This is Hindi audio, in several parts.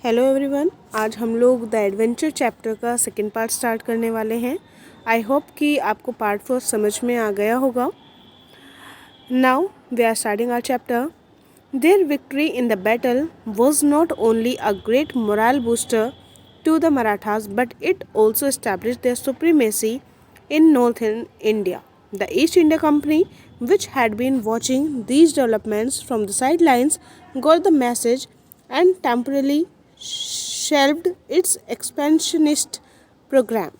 हेलो एवरीवन, आज हम लोग द एडवेंचर चैप्टर का सेकंड पार्ट स्टार्ट करने वाले हैं। आई होप कि आपको पार्ट 4 समझ में आ गया होगा। Now we are starting our chapter. Their victory in the battle was not only a great moral booster to the Marathas, but it also established their supremacy in northern India. The East India Company, which had been watching these developments from the sidelines, got the message and temporarily shelved its expansionist program.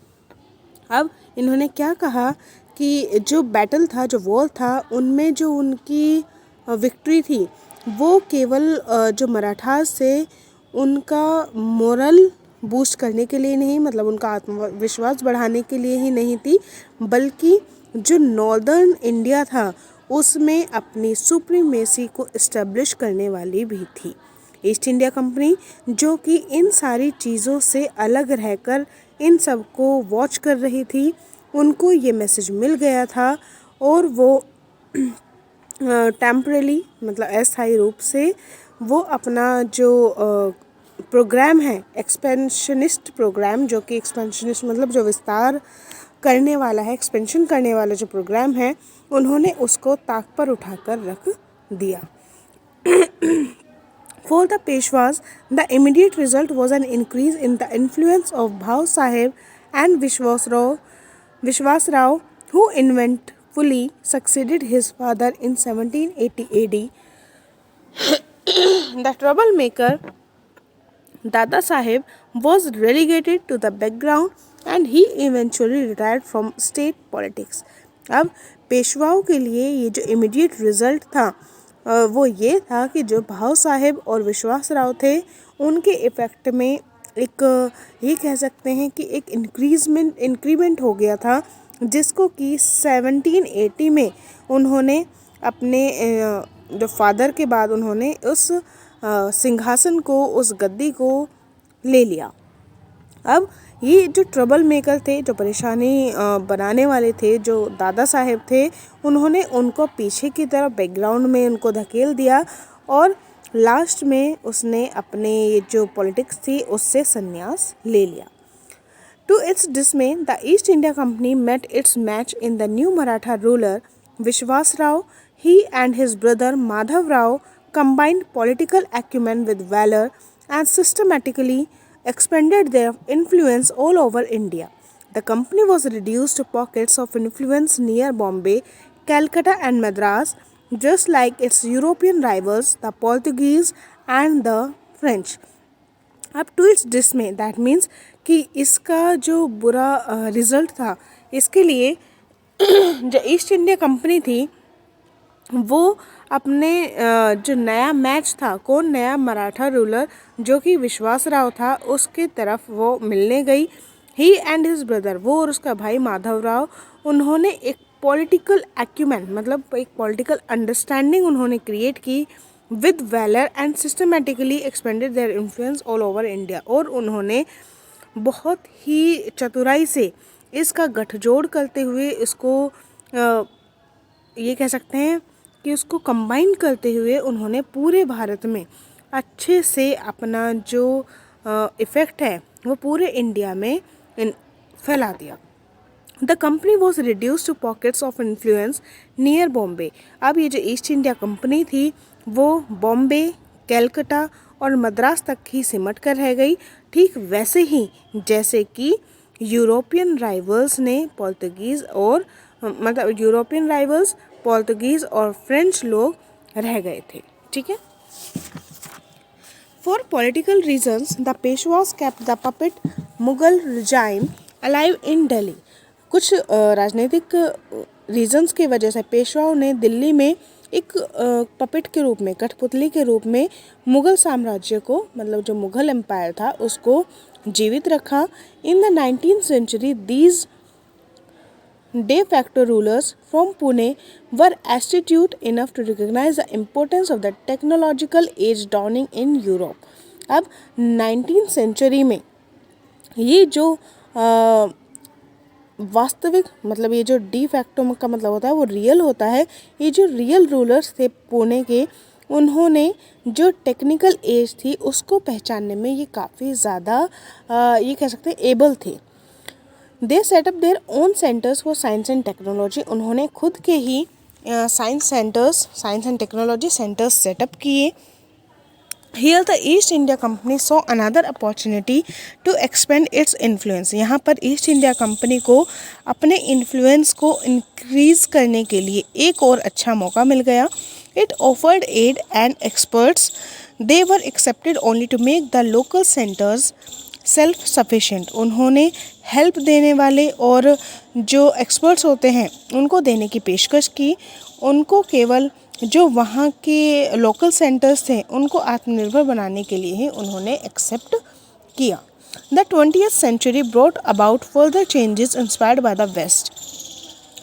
अब इन्होंने क्या कहा कि जो बैटल था, जो वॉर था, उनमें जो उनकी विक्ट्री थी वो केवल जो मराठास थे उनका मोरल बूस्ट करने के लिए नहीं, मतलब उनका आत्मविश्वास बढ़ाने के लिए ही नहीं थी, बल्कि जो नॉर्दर्न इंडिया था उसमें अपनी सुप्रीमेसी को इस्टेब्लिश करने वाली भी थी। ईस्ट इंडिया कंपनी जो कि इन सारी चीज़ों से अलग रहकर इन सब को वॉच कर रही थी, उनको ये मैसेज मिल गया था और वो टेम्परली मतलब अस्थायी रूप से वो अपना जो प्रोग्राम है एक्सपेंशनिस्ट प्रोग्राम, जो कि एक्सपेंशनिस्ट मतलब जो विस्तार करने वाला है, एक्सपेंशन करने वाला जो प्रोग्राम है, उन्होंने उसको ताक पर उठाकर रख दिया। For the Peshwas, the immediate result was an increase in the influence of Bhau Sahib and Vishwas Rao, who eventfully succeeded his father in 1780 AD. The troublemaker Dada Sahib was relegated to the background and he eventually retired from state politics. अब पेशवाओं के लिए ये जो इमीडिएट रिजल्ट था वो ये था कि जो भाव साहिब और विश्वास राव थे उनके इफ़ेक्ट में एक ये कह सकते हैं कि एक इंक्रीमेंट हो गया था, जिसको कि 1780 में उन्होंने अपने जो फादर के बाद उन्होंने उस सिंहासन को, उस गद्दी को ले लिया। अब ये जो ट्रबल मेकर थे, जो परेशानी बनाने वाले थे, जो दादा साहेब थे, उन्होंने उनको पीछे की तरफ बैकग्राउंड में उनको धकेल दिया और लास्ट में उसने अपने ये जो पॉलिटिक्स थी उससे संन्यास ले लिया। To its dismay, the East India Company met its match in the new Maratha ruler Vishwas Rao. He and his brother Madhav Rao combined political acumen with valor and systematically expanded their influence all over India. The company was reduced to pockets of influence near Bombay, Calcutta, and Madras, just like its European rivals, the Portuguese and the French. अब to its dismay, that means कि इसका जो बुरा रिज़ल्ट था, इसके लिए जो ईस्ट इंडिया कंपनी थी वो अपने जो नया मैच था, कौन, नया मराठा रूलर जो कि विश्वास राव था, उसके तरफ वो मिलने गई। ही एंड हिज ब्रदर, वो और उसका भाई माधव राव, उन्होंने एक पॉलिटिकल एक्यूमेन मतलब एक पॉलिटिकल अंडरस्टैंडिंग उन्होंने क्रिएट की with valour and systematically expanded their influence all over India. और उन्होंने बहुत ही चतुराई से इसका गठजोड़ करते हुए इसको ये कह सकते हैं कि उसको कंबाइन करते हुए उन्होंने पूरे भारत में अच्छे से अपना जो इफ़ेक्ट है वो पूरे इंडिया में फैला दिया। The company was reduce to pockets of influence near Bombay. अब ये जो ईस्ट इंडिया कंपनी थी वो बॉम्बे, कैलकटा और मद्रास तक ही सिमट कर रह गई, ठीक वैसे ही जैसे कि यूरोपियन राइवल्स ने पोर्तुगीज़ और मतलब यूरोपियन राइवल्स पोर्तुगीज़ और फ्रेंच लोग रह गए थे। ठीक है। For political reasons, the Peshwas kept the puppet Mughal regime alive in Delhi. कुछ राजनीतिक रीजंस की वजह से पेशवाओं ने दिल्ली में एक पपेट के रूप में, कठपुतली के रूप में मुग़ल साम्राज्य को, मतलब जो मुग़ल एम्पायर था उसको जीवित रखा। In the 19th century, these de facto rulers from Pune were astute enough to recognize the importance of the technological age dawning in Europe. अब 19th century में ये जो वास्तविक मतलब ये जो डी फैक्टो का मतलब होता है वो रियल होता है। ये जो रियल रूलर्स थे पुणे के, उन्होंने जो टेक्निकल एज थी उसको पहचानने में ये काफ़ी ज़्यादा ये कह सकते हैं एबल थे। They set up their own centres for science and technology, उन्होंने खुद के ही science and technology centres set up किए। Here the East India Company saw another opportunity to expand its influence. यहाँ पर ईस्ट इंडिया कंपनी को अपने इन्फ्लुएंस को इंक्रीज करने के लिए एक और अच्छा मौका मिल गया। It offered aid and experts. They were accepted only to make the local centers self sufficient, उन्होंने हेल्प देने वाले और जो एक्सपर्ट्स होते हैं उनको देने की पेशकश की। उनको केवल जो वहाँ के लोकल सेंटर्स थे उनको आत्मनिर्भर बनाने के लिए ही उन्होंने एक्सेप्ट किया। The 20th century brought about further changes inspired by the west.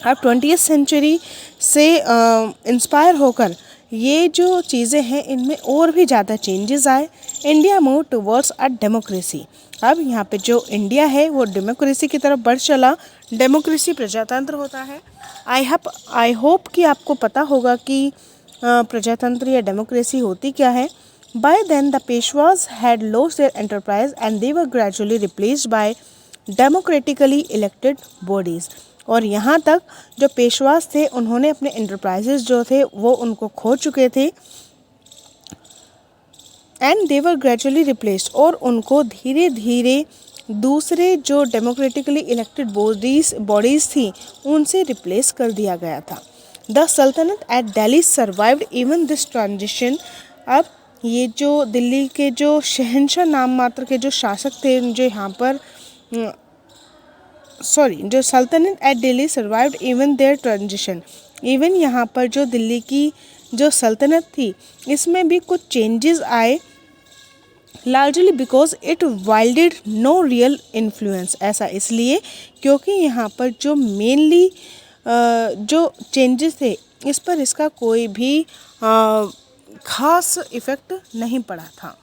अब 20th सेंचुरी से इंस्पायर होकर ये जो चीज़ें हैं इनमें और भी ज़्यादा चेंजेस आए। India move towards a democracy. अब यहाँ पे जो इंडिया है वो डेमोक्रेसी की तरफ बढ़ चला। डेमोक्रेसी प्रजातंत्र होता है। आई होप कि आपको पता होगा कि प्रजातंत्र या डेमोक्रेसी होती क्या है। By then the Peshwas had lost their enterprise and they were gradually replaced by democratically elected bodies. और यहाँ तक जो पेशवास थे उन्होंने अपने एंटरप्राइजेज जो थे वो उनको खो चुके थे and they were gradually replaced, और उनको धीरे धीरे दूसरे जो डेमोक्रेटिकली इलेक्टेड बॉडीज़ थी उनसे रिप्लेस कर दिया गया था। द सल्तनत at Delhi survived even this transition. अब ये जो दिल्ली के जो शहंशाह नाम मात्र के जो शासक थे जो यहाँ पर जो सल्तनत at Delhi survived even their transition, even यहाँ पर जो दिल्ली की जो सल्तनत थी इसमें भी कुछ चेंजेस आए। Largely because it wielded no real influence. ऐसा इसलिए क्योंकि यहाँ पर जो मेनली जो चेंजेस थे इस पर इसका कोई भी खास इफ़ेक्ट नहीं पड़ा था।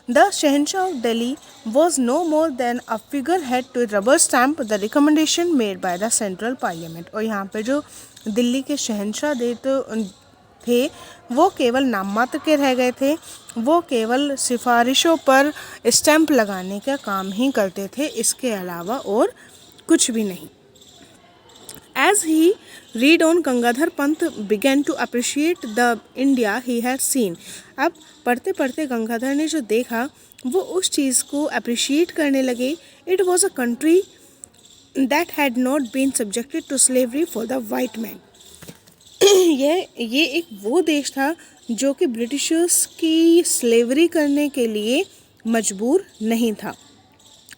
The Shahanshah of Delhi was no more than a figurehead to rubber stamp the recommendation made by the Central Parliament। और यहाँ पे जो दिल्ली के शहंशाह थे वो केवल नाम मात्र के रह गए थे, वो केवल सिफारिशों पर स्टैंप लगाने का काम ही करते थे, इसके अलावा और कुछ भी नहीं। As he read on, Gangadhar Pant began to appreciate the India he had seen। अब पढ़ते पढ़ते गंगाधर ने जो देखा वो उस चीज़ को अप्रिशिएट करने लगे। It was a country that had not been subjected to slavery for the white man। ये एक वो देश था जो कि ब्रिटिशर्स की स्लेवरी करने के लिए मजबूर नहीं था।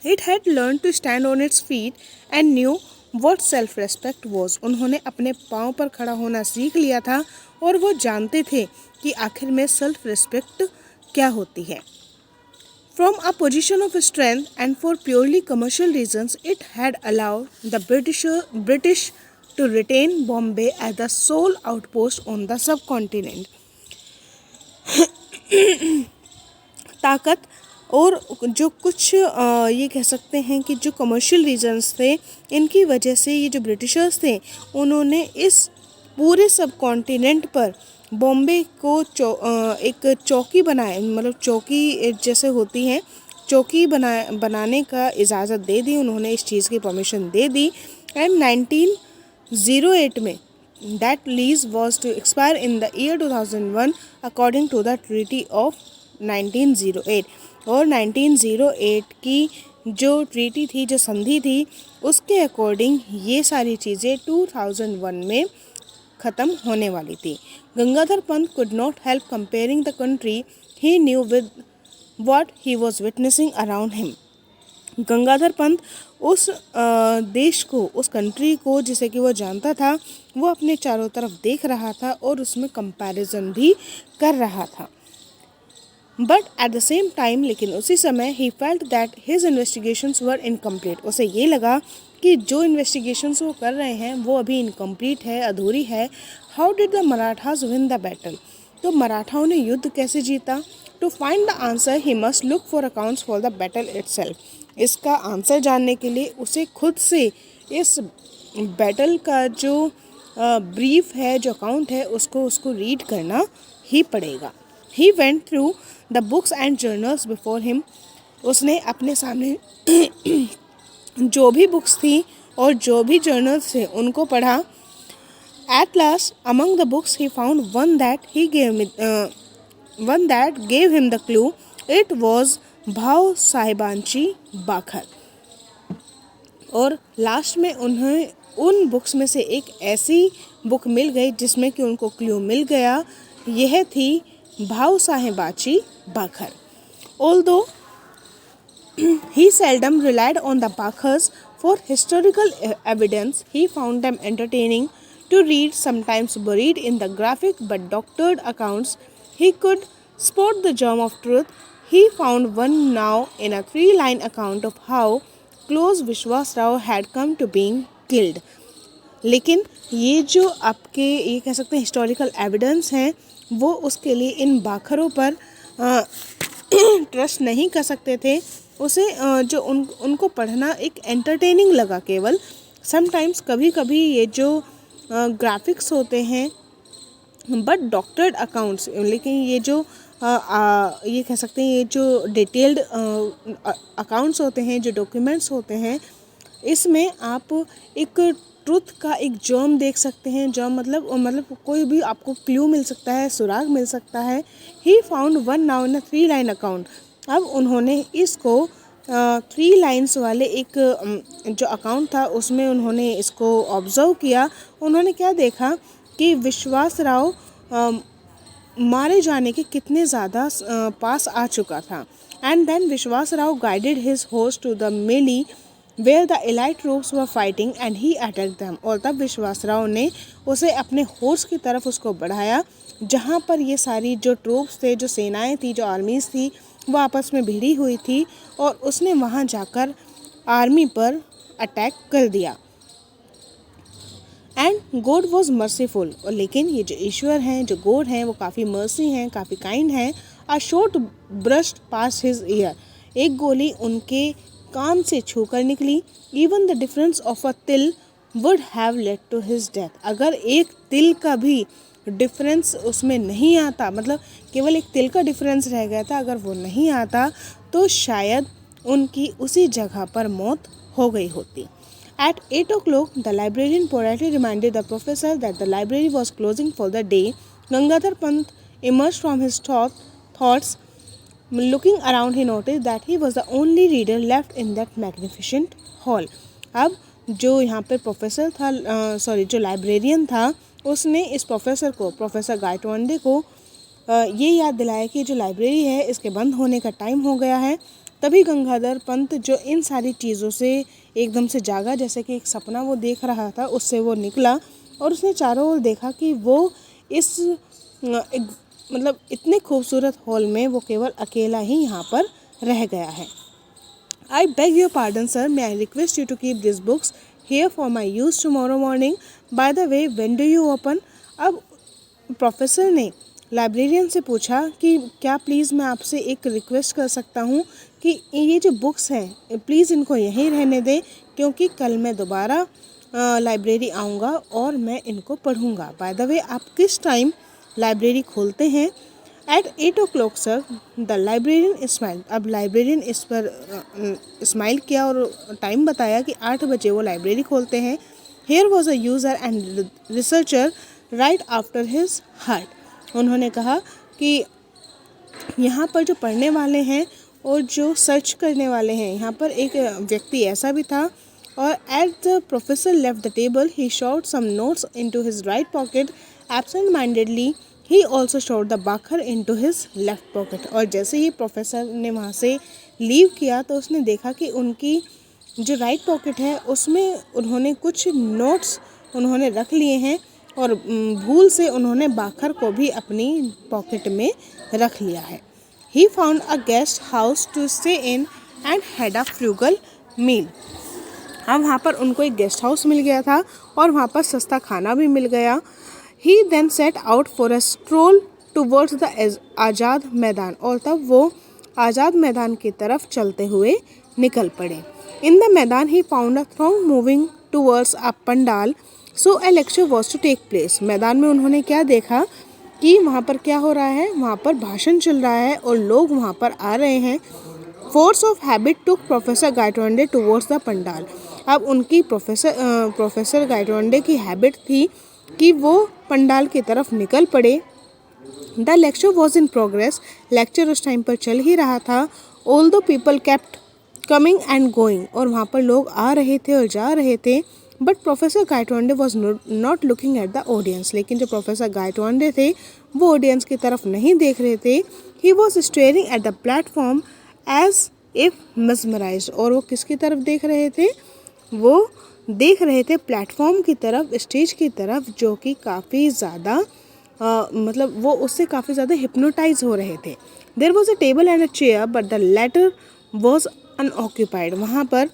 It had learned to stand on its feet and knew what self respect was। उन्होंने अपने पाँव पर खड़ा होना सीख लिया था और वो जानते थे कि आखिर में सेल्फ रिस्पेक्ट क्या होती है। From a position of strength and for purely commercial reasons, it had allowed the British to retain Bombay as the sole outpost on the subcontinent। ताकत और जो कुछ ये कह सकते हैं कि जो कमर्शियल रीजंस थे इनकी वजह से ये जो ब्रिटिशर्स थे उन्होंने इस पूरे सब कॉन्टिनेंट पर बॉम्बे को एक चौकी बनाए, मतलब चौकी जैसे होती हैं चौकी बनाने का इजाज़त दे दी, उन्होंने इस चीज़ की परमिशन दे दी। एंड 1908 में that lease was to expire in the year 2001 according to the treaty of 1908। और 1908 की जो ट्रीटी थी, जो संधि थी, उसके अकॉर्डिंग ये सारी चीज़ें 2001 में ख़त्म होने वाली थी। Gangadhar Pant could not help comparing the country he knew with what he was witnessing around him। Gangadhar Pant उस देश को, उस कंट्री को जिसे कि वो जानता था, वो अपने चारों तरफ देख रहा था और उसमें कंपैरिजन भी कर रहा था। But at the same time, लेकिन उसी समय he felt that his investigations were incomplete. उसे ये लगा कि जो इन्वेस्टिगेशंस वो कर रहे हैं वो अभी इनकम्प्लीट है, अधूरी है। How did the Marathas win the battle? तो मराठाओं ने युद्ध कैसे जीता? To find the answer he must look for accounts for the battle itself. इसका आंसर जानने के लिए उसे खुद से इस बैटल का जो ब्रीफ है, जो अकाउंट है, उसको रीड करना ही पड़ेगा। He went through the books and journals before him. उसने अपने सामने जो भी बुक्स थी और जो भी जर्नल्स थे उनको पढ़ा। At last, among the books, he found one that gave him the clue. It was भाव साहिबांची बाखर। और लास्ट में उन्हें उन बुक्स में से एक ऐसी बुक मिल गई जिसमें कि उनको क्लू मिल गया। यह थी भाव साहिबाची बाखर। Although he seldom relied on the Bakhars for historical evidence, he found them entertaining to read, sometimes buried in the graphic but doctored accounts. He could spot the germ of truth. He found one now in a 3-line account of how close Vishwas Rao had come to being killed. लेकिन ये जो आपके ये कह सकते हैं हिस्टोरिकल एविडेंस हैं वो उसके लिए इन बाखरों पर ट्रस्ट नहीं कर सकते थे। उसे जो उनको पढ़ना एक एंटरटेनिंग लगा केवल। समटाइम्स कभी कभी ये जो ग्राफिक्स होते हैं बट डॉक्टर्ड अकाउंट्स, लेकिन ये जो ये कह सकते हैं ये जो डिटेल्ड अकाउंट्स होते हैं, जो डॉक्यूमेंट्स होते हैं, इसमें आप एक ट्रुथ का एक जर्म देख सकते हैं। जर्म मतलब कोई भी आपको क्लू मिल सकता है, सुराग मिल सकता है। He found one now in a 3-line account. अब उन्होंने इसको 3 लाइन्स वाले एक जो अकाउंट था उसमें उन्होंने इसको ऑब्जर्व किया। उन्होंने क्या देखा कि विश्वास राव मारे जाने के कितने ज़्यादा पास आ चुका था। And then Vishwas Rao guided his horse to the melee where the elite troops were fighting and he attack them. और तब विश्वास राव ने उसे अपने हॉर्स की तरफ उसको बढ़ाया जहाँ पर ये सारी जो ट्रूप्स थे, जो सेनाएं थी, जो आर्मीज़ थी, वो आपस में भिड़ी हुई थी और उसने वहाँ जाकर आर्मी पर अटैक कर दिया। And God was merciful. और लेकिन ये जो ईश्वर हैं, जो गॉड हैं, वो काफ़ी मर्सी हैं, काफ़ी काइंड हैं। A shot burst past his ear. एक गोली उनके कान से छूकर निकली। Even the difference of a til would have led to his death. अगर एक तिल का भी डिफरेंस उसमें नहीं आता, मतलब केवल एक तिल का डिफरेंस रह गया था, अगर वो नहीं आता तो शायद उनकी उसी जगह पर मौत हो गई होती। At 8 o'clock, the librarian politely reminded the professor that the library was closing for the day. Gangadhar Pant emerged from his thoughts. Looking around, he noticed that he was the only reader left in that magnificent hall. अब जो यहाँ पे प्रोफेसर था, जो लाइब्रेरियन था, उसने इस प्रोफेसर को, प्रोफेसर गायटोंडे को ये याद दिलाया कि जो लाइब्रेरी है इसके बंद होने का टाइम हो गया है। तभी गंगाधर पंत जो इन सारी चीज़ों से एकदम से जागा, जैसे कि एक सपना वो देख रहा था, उससे वो निकला और उसने चारों ओर देखा कि वो इस मतलब इतने खूबसूरत हॉल में वो केवल अकेला ही यहाँ पर रह गया है। I beg your pardon, sir. May I request you to keep these books here for my use tomorrow morning? By the way, when do you open? अब प्रोफेसर ने लाइब्रेरियन से पूछा कि क्या प्लीज़ मैं आपसे एक रिक्वेस्ट कर सकता हूँ कि ये जो बुक्स हैं प्लीज़ इनको यहीं रहने दें, क्योंकि कल मैं दोबारा लाइब्रेरी आऊँगा और मैं इनको पढ़ूँगा। बाय द वे, आप किस टाइम लाइब्रेरी खोलते हैं? At 8 o'clock, sir. The librarian smiled. अब लाइब्रेरियन इस पर स्माइल किया और टाइम बताया कि 8 बजे वो लाइब्रेरी खोलते हैं। Here was a user and researcher right after his heart. उन्होंने कहा कि यहाँ पर जो पढ़ने वाले हैं और जो सर्च करने वाले हैं, यहाँ पर एक व्यक्ति ऐसा भी था। और at the professor left the table, he shoved some notes into his right pocket. Absent-mindedly, he also shoved the बाखर into his left pocket. और जैसे ही प्रोफेसर ने वहाँ से लीव किया तो उसने देखा कि उनकी जो राइट पॉकेट है उसमें उन्होंने कुछ नोट्स उन्होंने रख लिए हैं और भूल से उन्होंने बाखर को भी अपनी पॉकेट में रख लिया है। He found a guest house to stay in and had a frugal meal. अब वहाँ पर उनको एक गेस्ट हाउस मिल गया था और वहाँ पर सस्ता खाना भी मिल गया। He then set out for a stroll towards the आज़ाद मैदान। और तब वो आज़ाद मैदान की तरफ चलते हुए निकल पड़े। In the मैदान he found a throng moving towards a pandal, so a lecture was to take place. मैदान में उन्होंने क्या देखा कि वहाँ पर क्या हो रहा है, वहाँ पर भाषण चल रहा है और लोग वहाँ पर आ रहे हैं। Force of habit took professor Gaitonde towards the pandal. अब उनकी प्रोफेसर गायटोंडे की हैबिट थी कि वो पंडाल की तरफ निकल पड़े। The lecture was in progress. Lecture उस टाइम पर चल ही रहा था। All the people kept coming and going, और वहाँ पर लोग आ रहे थे और जा रहे थे। But professor Gaitonde was not looking at the audience. लेकिन जो प्रोफेसर गायटोंडे थे वो ऑडियंस की तरफ नहीं देख रहे थे। He was staring at the platform as if mesmerized। और वो किसकी तरफ देख रहे थे, वो देख रहे थे प्लेटफॉर्म की तरफ, स्टेज की तरफ, जो कि काफ़ी ज़्यादा मतलब वो उससे काफ़ी ज़्यादा हिप्नोटाइज हो रहे थे। There was a table and a chair but the latter was unoccupied. वहाँ पर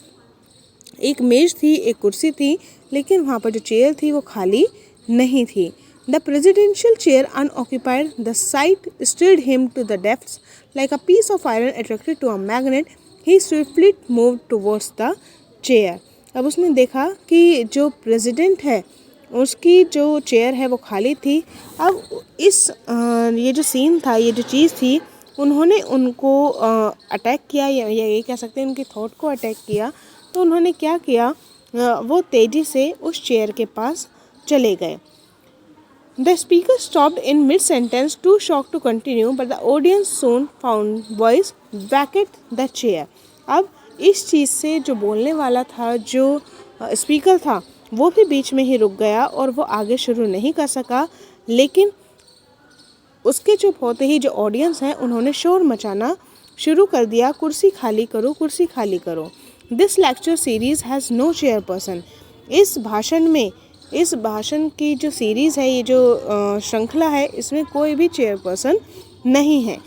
एक मेज थी, एक कुर्सी थी, लेकिन वहाँ पर जो चेयर थी वो खाली नहीं थी। The presidential chair unoccupied, the sight stirred him to the depths like a piece of iron attracted to a magnet. He swiftly moved towards the chair. अब उसने देखा कि जो प्रेसिडेंट है उसकी जो चेयर है वो खाली थी। अब ये जो सीन था, ये जो चीज़ थी, उन्होंने उनको अटैक किया, या ये कह सकते हैं उनकी थॉट को अटैक किया। तो उन्होंने क्या किया, वो तेज़ी से उस चेयर के पास चले गए। The speaker stopped in mid-sentence, too shocked to continue, but the audience soon found voice vacate the chair। अब इस चीज़ से जो बोलने वाला था, जो स्पीकर था, वो भी बीच में ही रुक गया और वो आगे शुरू नहीं कर सका। लेकिन उसके चुप होते ही जो ऑडियंस हैं उन्होंने शोर मचाना शुरू कर दिया, कुर्सी खाली करो, कुर्सी खाली करो। This lecture series has no chairperson. इस भाषण की जो सीरीज़ है, ये जो श्रृंखला है, इसमें कोई भी चेयरपर्सन नहीं है।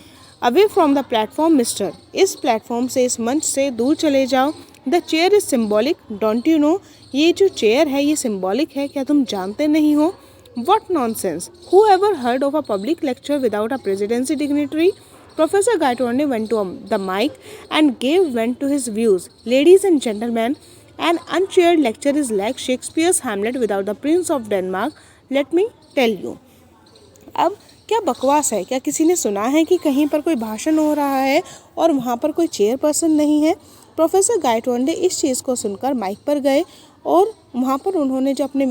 Away from the platform mister, इस प्लेटफॉर्म से, इस मंच से दूर चले जाओ। The chair is symbolic, don't you know, ये जो चेयर है ये सिम्बॉलिक है, क्या तुम जानते नहीं हो? What nonsense! Who ever heard of a public lecture without a presidency dignitary? Professor Gaitonde went to the mic and gave vent to his views. Ladies and gentlemen, an unchaired lecture is like Shakespeare's Hamlet without the Prince of Denmark. Let me tell you. अब क्या बकवास है, क्या किसी ने सुना है कि कहीं पर कोई भाषण हो रहा है और वहाँ पर कोई चेयरपर्सन नहीं है? प्रोफेसर गायटोंडे इस चीज़ को सुनकर माइक पर गए और वहाँ पर उन्होंने जो अपने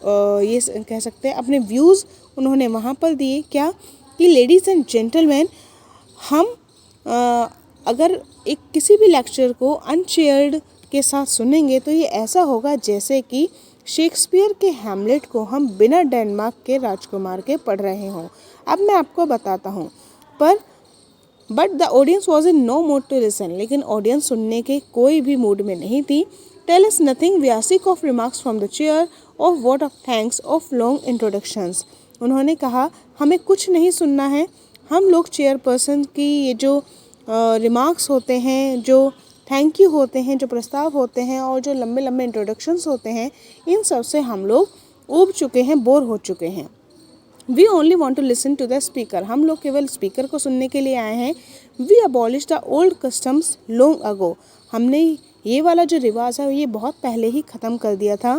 ये कह सकते हैं अपने व्यूज़ उन्होंने वहाँ पर दिए। क्या कि लेडीज़ एंड जेंटलमैन, हम अगर एक किसी भी लेक्चर को अनचेयर्ड के साथ सुनेंगे तो ये ऐसा होगा जैसे कि शेक्सपियर के हैमलेट को हम बिना डेनमार्क के राजकुमार के पढ़ रहे हों। अब मैं आपको बताता हूँ, but the audience was in no mood to listen. लेकिन ऑडियंस सुनने के कोई भी मूड में नहीं थी। Tell us nothing, we are sick of remarks from the chair, of vote of thanks, of long introductions. उन्होंने कहा हमें कुछ नहीं सुनना है, हम लोग चेयरपर्सन की ये जो रिमार्क्स होते हैं, जो थैंक यू होते हैं, जो प्रस्ताव होते हैं और जो लंबे लंबे इंट्रोडक्शंस होते हैं, इन सब से हम लोग ऊब चुके हैं, बोर हो चुके हैं। We only want to listen to the speaker, हम लोग केवल स्पीकर को सुनने के लिए आए हैं। We abolish the old customs long ago, हमने ये वाला जो रिवाज है ये बहुत पहले ही ख़त्म कर दिया था।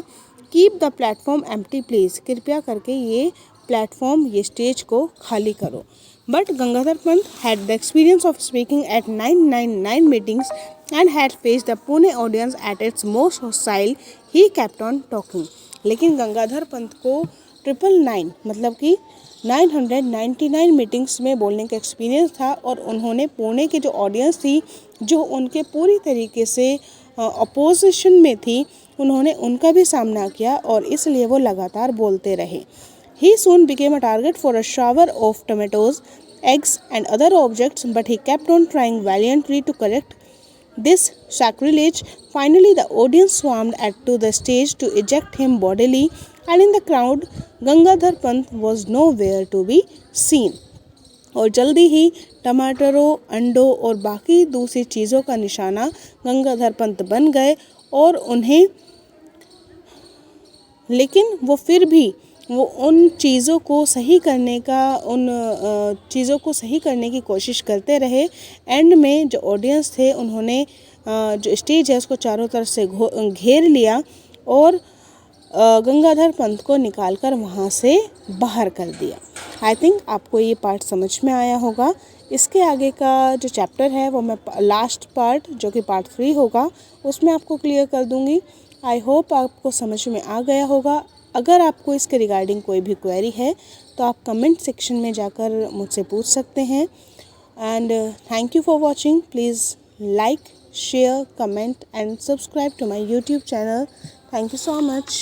Keep the platform empty please, कृपया करके ये प्लेटफॉर्म, ये स्टेज को खाली करो। But Gangadhar Pant had the experience of speaking at 999 meetings and had faced the Pune audience at its most hostile. He kept on talking. लेकिन गंगाधर पंत को 999 मतलब कि 999 मीटिंग्स में बोलने का एक्सपीरियंस था और उन्होंने पुणे की जो ऑडियंस थी, जो उनके पूरी तरीके से अपोजिशन में थी, उन्होंने उनका भी सामना किया और इसलिए वो लगातार बोलते रहे। He soon became a target for a shower of tomatoes, eggs and other objects, but he kept on trying valiantly to correct this sacrilege. Finally, the audience swarmed to the stage to eject him bodily, and in the crowd, Gangadhar Pant was nowhere to be seen. और जल्दी ही टमाटरों, अंडों और बाकी दूसरी चीज़ों का निशाना गंगाधर पंत बन गए और उन्हें, लेकिन वो फिर भी वो उन चीज़ों को सही करने की कोशिश करते रहे। एंड में जो ऑडियंस थे उन्होंने जो स्टेज है उसको चारों तरफ से घेर लिया और गंगाधर पंत को निकालकर वहाँ से बाहर कर दिया। आई थिंक आपको ये पार्ट समझ में आया होगा। इसके आगे का जो चैप्टर है वो मैं लास्ट पार्ट जो कि पार्ट 3 होगा उसमें आपको क्लियर कर दूँगी। आई होप आपको समझ में आ गया होगा। अगर आपको इसके रिगार्डिंग कोई भी क्वेरी है तो आप कमेंट सेक्शन में जाकर मुझसे पूछ सकते हैं। And thank you for watching. Please like, share, comment and subscribe to my YouTube channel. Thank you so much.